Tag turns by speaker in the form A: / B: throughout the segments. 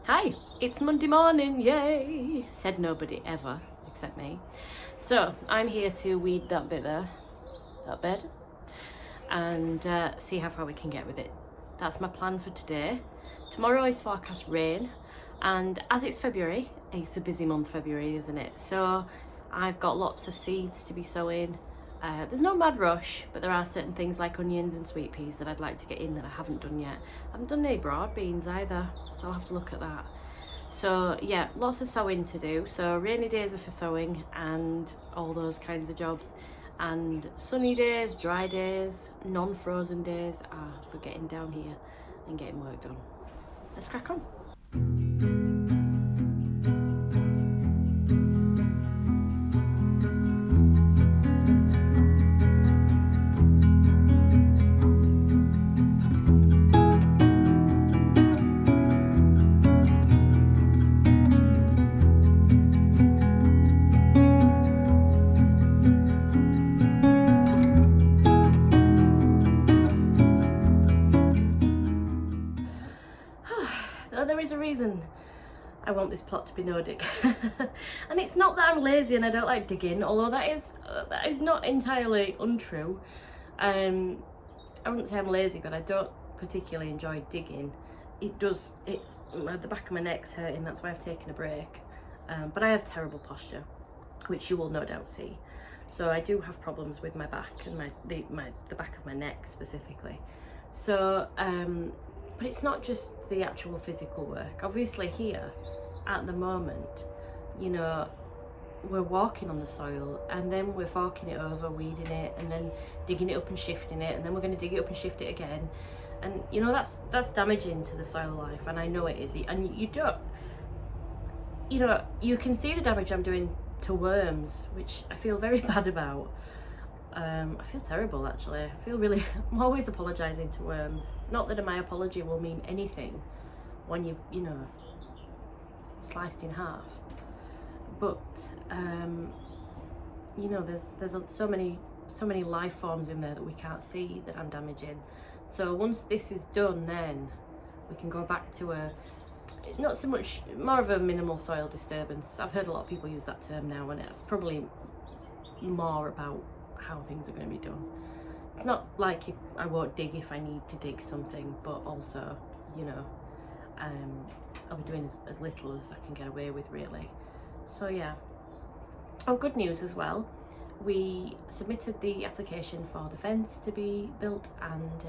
A: Hi, it's Monday morning, yay! Said nobody ever, except me. So, I'm here to weed that bit there, that bed, and see how far we can get with it. That's my plan for today. Tomorrow is forecast rain, and as it's February, it's a busy month February, isn't it? So, I've got lots of seeds to be sowing. There's no mad rush, but there are certain things like onions and sweet peas that I'd like to get in that I haven't done yet. I haven't done any broad beans either, so I'll have to look at that. So yeah, lots of sowing to do. So rainy days are for sowing and all those kinds of jobs, and sunny days, dry days, non-frozen days are for getting down here and getting work done. Let's crack on. There is a reason I want this plot to be no dig. And it's not that I'm lazy and I don't like digging, although that is not entirely untrue. I wouldn't say I'm lazy, but I don't particularly enjoy digging. It's the back of my neck's hurting, that's why I've taken a break. But I have terrible posture, which you will no doubt see. So I do have problems with my back and the back of my neck specifically. So but it's not just the actual physical work. Obviously here, at the moment, you know, we're walking on the soil and then we're forking it over, weeding it, and then digging it up and shifting it, and then we're going to dig it up and shift it again. And you know, that's damaging to the soil life, and I know it is. And you can see the damage I'm doing to worms, which I feel very bad about. I feel terrible actually. I'm always apologising to worms. Not that my apology will mean anything when you know, sliced in half. But you know, there's so many life forms in there that we can't see that I'm damaging. So once this is done, then we can go back to not so much, more of a minimal soil disturbance. I've heard a lot of people use that term now, and it's probably more about how things are going to be done. It's not like I won't dig if I need to dig something, but also, you know, I'll be doing as little as I can get away with, really. So yeah. Oh, good news as well. We submitted the application for the fence to be built, and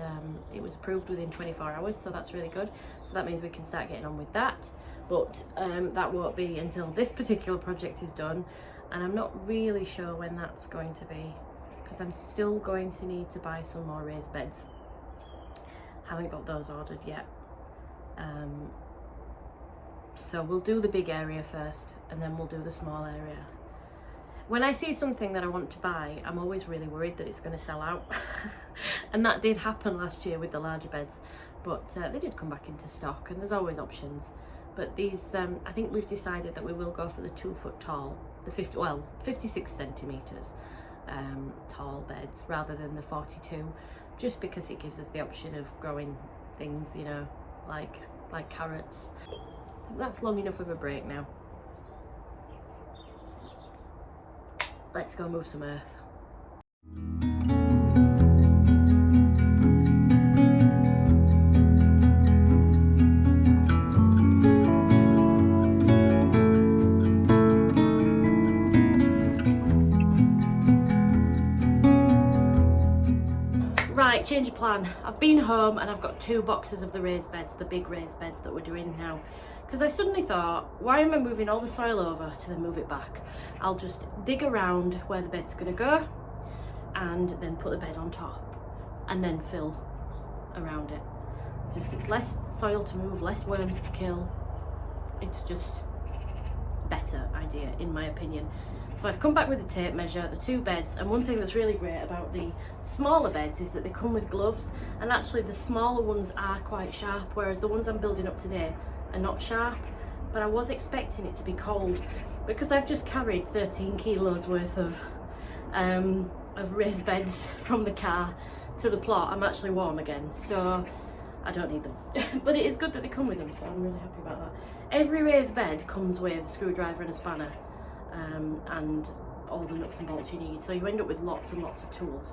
A: it was approved within 24 hours, so that's really good. So that means we can start getting on with that, but that won't be until this particular project is done, and I'm not really sure when that's going to be, because I'm still going to need to buy some more raised beds. Haven't got those ordered yet. So we'll do the big area first, and then we'll do the small area. When I see something that I want to buy, I'm always really worried that it's going to sell out. And that did happen last year with the larger beds, but they did come back into stock, and there's always options. But these, I think we've decided that we will go for the 2 foot tall, 56 centimetres tall beds rather than the 42, just because it gives us the option of growing things, you know, like carrots. I think that's long enough of a break now. Let's go move some earth. Right, change of plan. I've been home and I've got 2 boxes of the raised beds, the big raised beds that we're doing now. Because I suddenly thought, why am I moving all the soil over to then move it back? I'll just dig around where the bed's going to go and then put the bed on top and then fill around it. It's less soil to move, less worms to kill. It's just a better idea, in my opinion. So I've come back with a tape measure, the 2 beds, and one thing that's really great about the smaller beds is that they come with gloves, and actually the smaller ones are quite sharp, whereas the ones I'm building up today are not sharp. But I was expecting it to be cold, because I've just carried 13 kilos worth of raised beds from the car to the plot. I'm actually warm again, so I don't need them. But it is good that they come with them, so I'm really happy about that. Every raised bed comes with a screwdriver and a spanner, and all the nuts and bolts you need. So you end up with lots and lots of tools,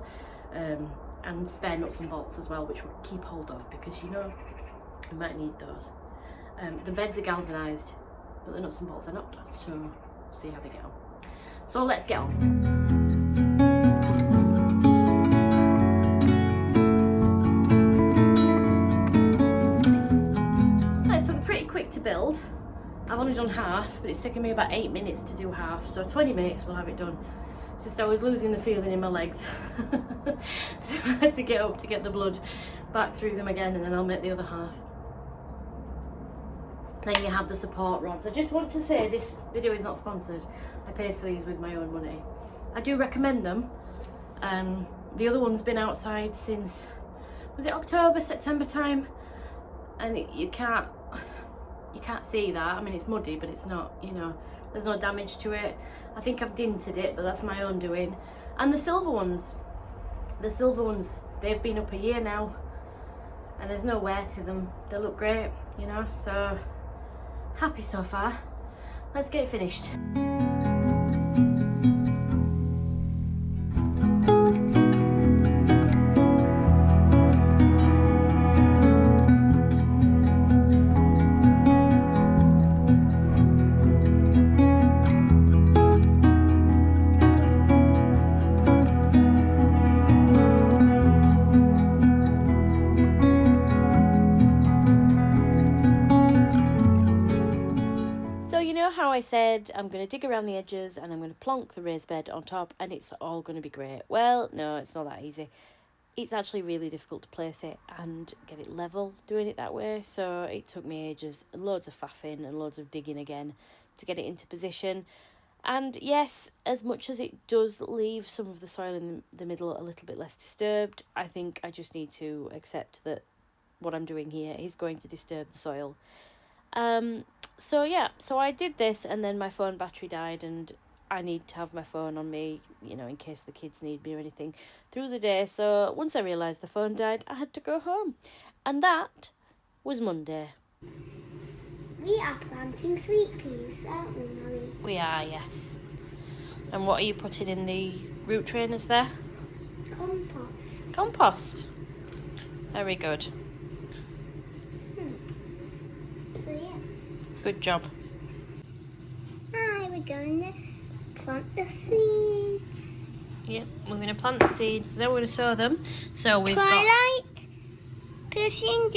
A: and spare nuts and bolts as well, which we'll keep hold of because you know you might need those. The beds are galvanised, but the nuts and bolts are not, so we'll see how they get on. So let's get on. Quick to build. I've only done half, but it's taken me about 8 minutes to do half, so 20 minutes we'll have it done. It's just I was losing the feeling in my legs. So I had to get up to get the blood back through them again, and then I'll make the other half. Then you have the support rods. I just want to say this video is not sponsored. I paid for these with my own money. I do recommend them. The other one's been outside since, was it October, September time? And you can't see that. I mean, it's muddy, but it's not, you know, there's no damage to it. I think I've dinted it, but that's my own doing. And the silver ones, they've been up a year now, and there's no wear to them. They look great, you know, so happy so far. Let's get it finished. How I said I'm going to dig around the edges and I'm going to plonk the raised bed on top and it's all going to be great. Well, no, it's not that easy. It's actually really difficult to place it and get it level doing it that way. So it took me ages, loads of faffing and loads of digging again to get it into position. And yes, as much as it does leave some of the soil in the middle a little bit less disturbed, I think I just need to accept that what I'm doing here is going to disturb the soil. So yeah, so I did this and then my phone battery died and I need to have my phone on me, you know, in case the kids need me or anything through the day. So once I realised the phone died, I had to go home. And that was Monday.
B: We are planting sweet peas, aren't we, Mummy?
A: We are, yes. And what are you putting in the root trainers there?
B: Compost.
A: Compost. Very good.
B: So yeah.
A: Good job.
B: Hi, we're going to plant the seeds.
A: Yep, we're going to plant the seeds. Now we're going to sow them. So we've
B: Twilight, Perfume,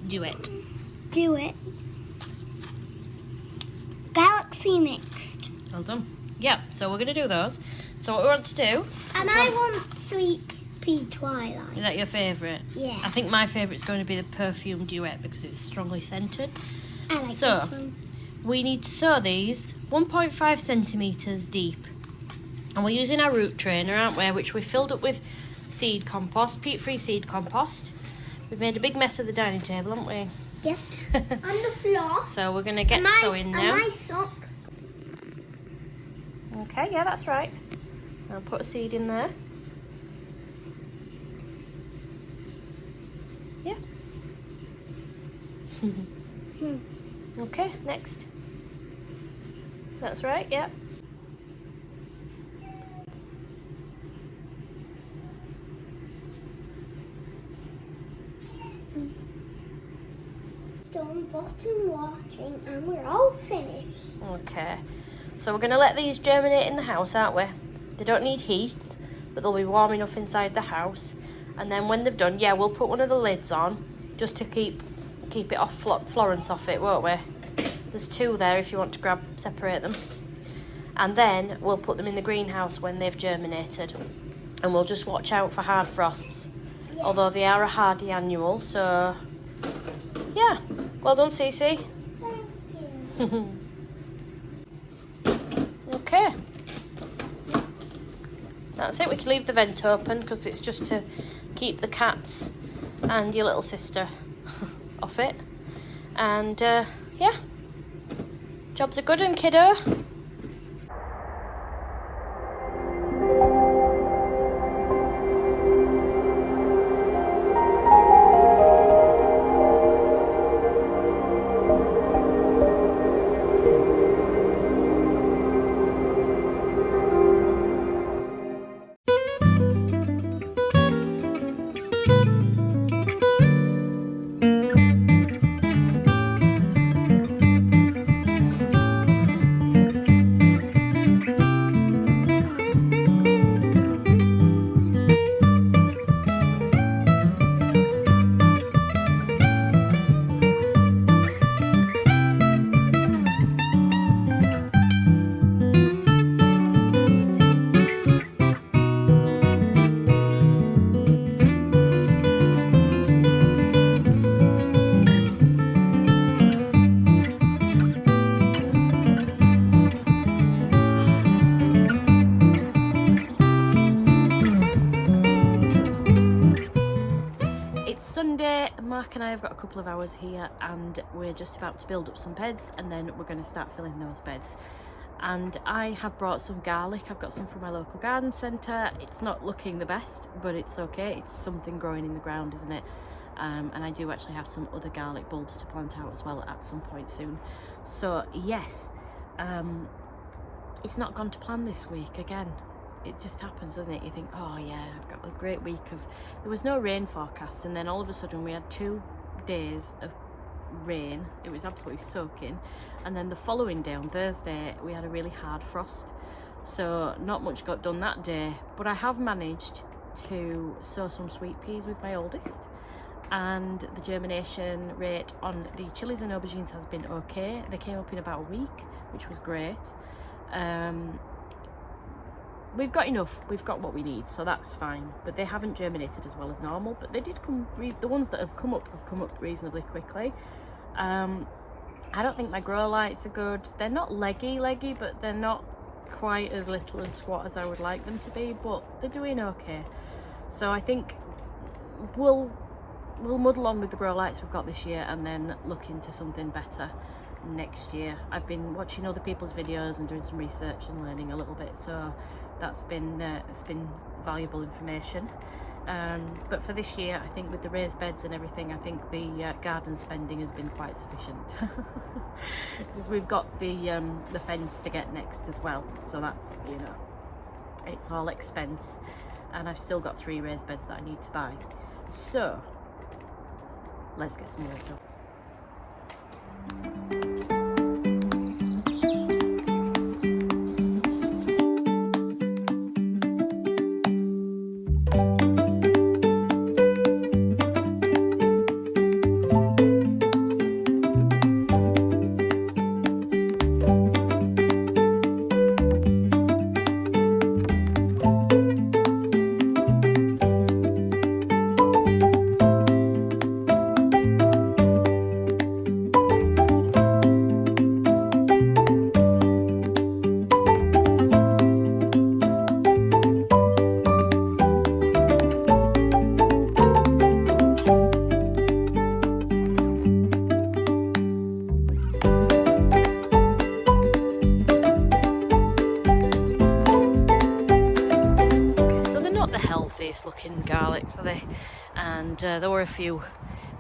A: Do it.
B: Galaxy mixed.
A: Well done. Yeah, so we're going to do those. So what we want to do...
B: And I want sweet pea Twilight.
A: Is that your favourite?
B: Yeah.
A: I think my favourite's going to be the Perfume Duet because it's strongly scented.
B: I like
A: So,
B: this one.
A: we need to sow these 1.5 centimetres deep. And we're using our root trainer, aren't we? Which we filled up with seed compost, peat-free seed compost. We've made a big mess of the dining table, haven't we?
B: Yes. On the floor.
A: So we're going to get sowing now.
B: And my sock.
A: Okay, yeah, that's right. I'll put a seed in there. Yeah. Okay, next. That's right, yeah.
B: Done bottom watering and we're all finished.
A: Okay, so we're going to let these germinate in the house, aren't we? They don't need heat, but they'll be warm enough inside the house. And then when they've done, yeah, we'll put one of the lids on just to keep it off Florence off it, won't we? There's two there if you want to separate them. And then we'll put them in the greenhouse when they've germinated. And we'll just watch out for hard frosts. Yeah. Although they are a hardy annual, so yeah. Well done, Cece.
B: Thank you.
A: Okay. That's it. We can leave the vent open because it's just to keep the cats and your little sister off it. And yeah, jobs are good, and kiddo. Jack and I have got a couple of hours here and we're just about to build up some beds, and then we're going to start filling those beds. And I have brought some garlic. I've got some from my local garden centre. It's not looking the best, but it's okay. It's something growing in the ground, isn't it? And I do actually have some other garlic bulbs to plant out as well at some point soon. So yes, it's not gone to plan this week again. It just happens, doesn't it? You think, oh yeah, I've got a great week of... There was no rain forecast, and then all of a sudden we had 2 days of rain. It was absolutely soaking, and then the following day, on Thursday, we had a really hard frost. So not much got done that day, but I have managed to sow some sweet peas with my oldest, and the germination rate on the chilies and aubergines has been okay. They came up in about a week, which was great. We've got enough, we've got what we need, so that's fine. But they haven't germinated as well as normal, but they did come, the ones that have come up reasonably quickly. I don't think my grow lights are good. They're not leggy, but they're not quite as little and squat as I would like them to be, but they're doing okay. So I think we'll muddle on with the grow lights we've got this year and then look into something better next year. I've been watching other people's videos and doing some research and learning a little bit, so that's been it's been valuable information. But for this year, I think with the raised beds and everything, I think the garden spending has been quite sufficient because we've got the fence to get next as well, so that's, you know, it's all expense, and I've still got 3 raised beds that I need to buy. So let's get some work done. Looking garlics, are they? And there were a few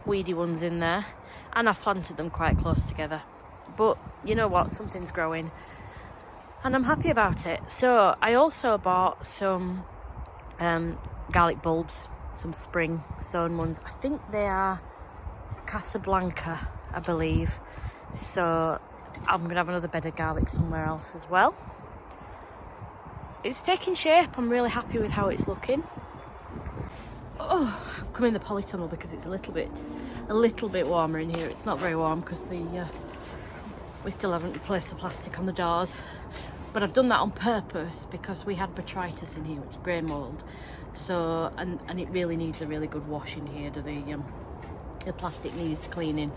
A: weedy ones in there, and I've planted them quite close together, but you know what, something's growing and I'm happy about it. So I also bought some garlic bulbs, some spring sown ones. I think they are Casablanca, I believe. So I'm gonna have another bed of garlic somewhere else as well. It's taking shape. I'm really happy with how it's looking. Oh, I've come in the polytunnel because it's a little bit warmer in here. It's not very warm because we still haven't replaced the plastic on the doors, but I've done that on purpose because we had botrytis in here, which is grey mould. So and it really needs a really good wash in here. The plastic needs cleaning,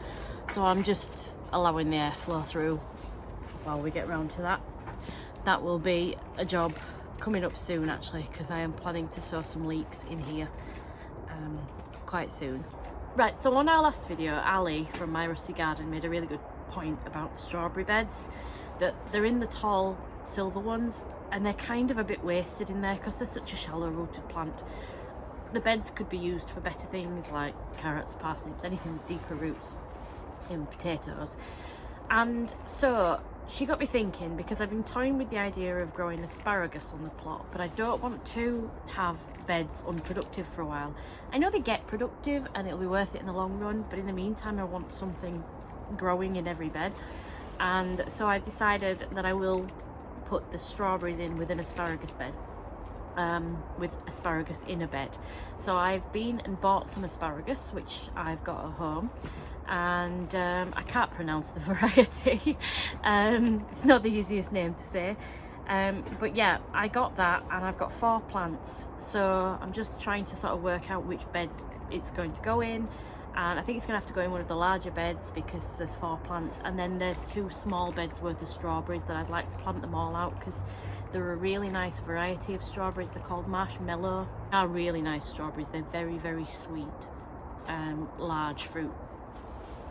A: so I'm just allowing the airflow through while we get round to that. That will be a job coming up soon actually, because I am planning to sow some leeks in here quite soon. Right, so on our last video, Ali from My Rusty Garden made a really good point about strawberry beds, that they're in the tall silver ones and they're kind of a bit wasted in there because they're such a shallow rooted plant. The beds could be used for better things like carrots, parsnips, anything with deeper roots, even potatoes. And so she got me thinking, because I've been toying with the idea of growing asparagus on the plot, but I don't want to have beds unproductive for a while. I know they get productive and it'll be worth it in the long run, but in the meantime I want something growing in every bed. And so I've decided that I will put the strawberries in with an asparagus bed, with asparagus in a bed. So I've been and bought some asparagus, which I've got at home, and I can't pronounce the variety. It's not the easiest name to say, but yeah, I got that, and I've got 4 plants, so I'm just trying to sort of work out which beds it's going to go in. And I think it's going to have to go in one of the larger beds because there's 4 plants, and then there's 2 small beds worth of strawberries that I'd like to plant them all out, because they're a really nice variety of strawberries. They're called marshmallow. They're really nice strawberries. They're very, very sweet. large fruit.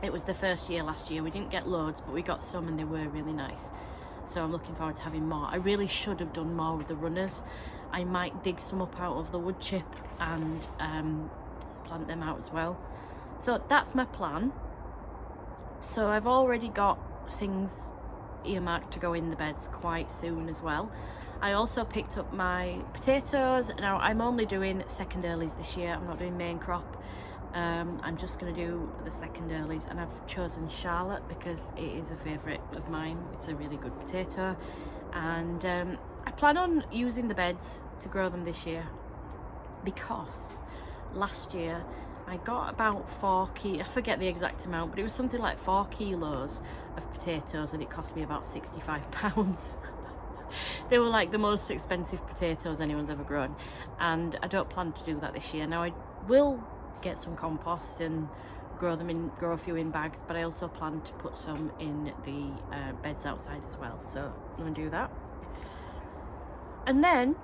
A: It was the first year last year. We didn't get loads, but we got some and they were really nice. So I'm looking forward to having more. I really should have done more with the runners. I might dig some up out of the wood chip and plant them out as well. So that's my plan. So I've already got things earmarked to go in the beds quite soon as well. I also picked up my potatoes. Now I'm only doing second earlies this year. I'm not doing main crop. I'm just going to do the second earlies, and I've chosen Charlotte because it is a favourite of mine. It's a really good potato, and I plan on using the beds to grow them this year, because last year I got about 4 kilos, I forget the exact amount, but it was something like 4 kilos of potatoes, and it cost me about £65. They were like the most expensive potatoes anyone's ever grown, and I don't plan to do that this year. Now I will get some compost and grow a few in bags, but I also plan to put some in the beds outside as well, so I'm going to do that. And then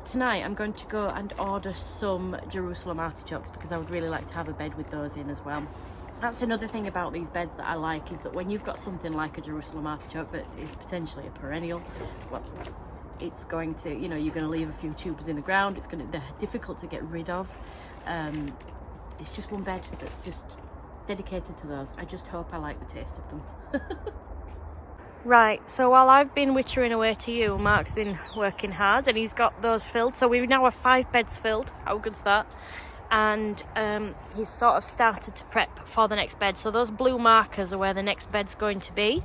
A: tonight I'm going to go and order some Jerusalem artichokes, because I would really like to have a bed with those in as well. That's another thing about these beds that I like, is that when you've got something like a Jerusalem artichoke that is potentially a perennial, well, it's going to, you know, you're going to leave a few tubers in the ground. They're difficult to get rid of. It's just one bed that's just dedicated to those. I just hope I like the taste of them. Right, so while I've been wittering away to you, Mark's been working hard and he's got those filled. So we now have 5 beds filled. How good's that? And he's sort of started to prep for the next bed. So those blue markers are where the next bed's going to be.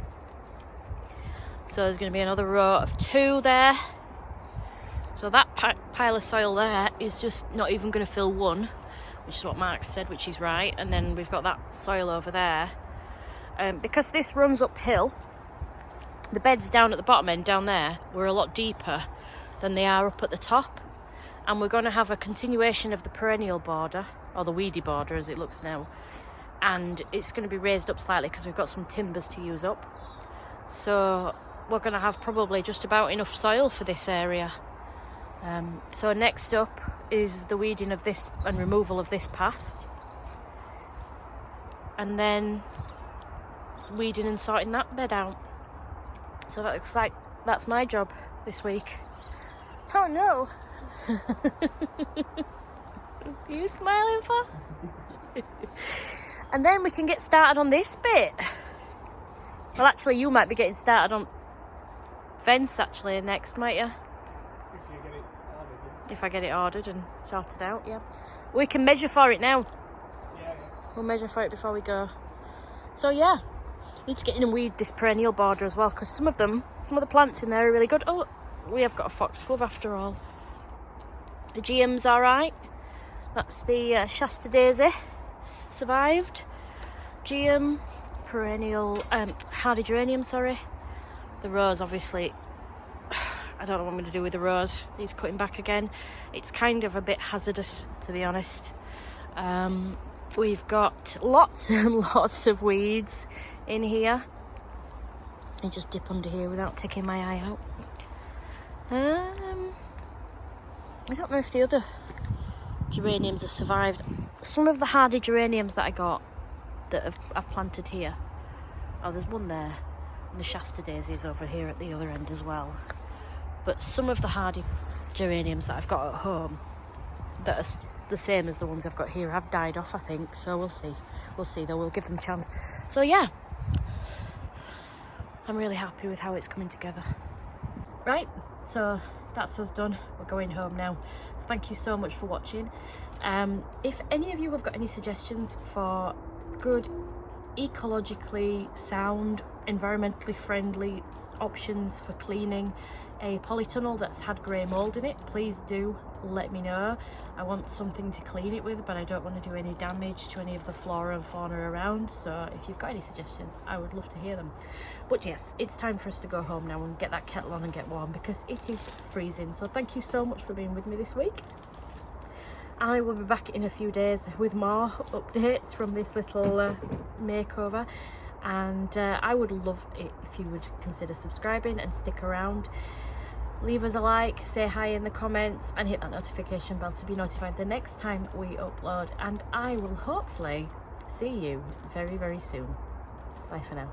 A: So there's going to be another row of 2 there. So that pile of soil there is just not even going to fill 1, which is what Mark said, which is right. And then we've got that soil over there. Because this runs uphill, the beds down at the bottom end down there were a lot deeper than they are up at the top. And we're going to have a continuation of the perennial border, or the weedy border as it looks now. And it's going to be raised up slightly because we've got some timbers to use up. So we're going to have probably just about enough soil for this area. So next up is the weeding of this and removal of this path, and then weeding and sorting that bed out. So that looks like that's my job this week. Oh no! Are you smiling for? And then we can get started on this bit. Well, actually you might be getting started on fence actually next, might you? If I get it ordered and sorted out, yeah. We can measure for it now.
B: Yeah.
A: We'll measure for it before we go. So yeah, need to get in and weed this perennial border as well, because some of the plants in there are really good. Oh, we have got a foxglove after all. The GM's alright. That's the Shasta daisy, survived. GM, perennial, hardy geranium, sorry. The rose, obviously, I don't know what I'm going to do with the rose. He's cutting back again. It's kind of a bit hazardous, to be honest. We've got lots and lots of weeds in here. I just dip under here without taking my eye out. I don't know if the other geraniums have survived. Some of the hardy geraniums that I got that I've planted here. Oh, there's one there. And the Shasta daisies over here at the other end as well. But some of the hardy geraniums that I've got at home that are the same as the ones I've got here have died off, I think. So we'll see. We'll see, though. We'll give them a chance. So yeah, I'm really happy with how it's coming together. Right, so that's us done. We're going home now. So thank you so much for watching. If any of you have got any suggestions for good, ecologically sound, environmentally friendly options for cleaning a polytunnel that's had grey mould in it, please do let me know. I want something to clean it with, but I don't want to do any damage to any of the flora and fauna around. So if you've got any suggestions, I would love to hear them. But yes, it's time for us to go home now and get that kettle on and get warm, because it is freezing. So thank you so much for being with me this week. I will be back in a few days with more updates from this little makeover. And I would love it if you would consider subscribing and stick around. leave us a like, say hi in the comments, and hit that notification bell to be notified the next time we upload. And I will hopefully see you very, very soon. Bye for now.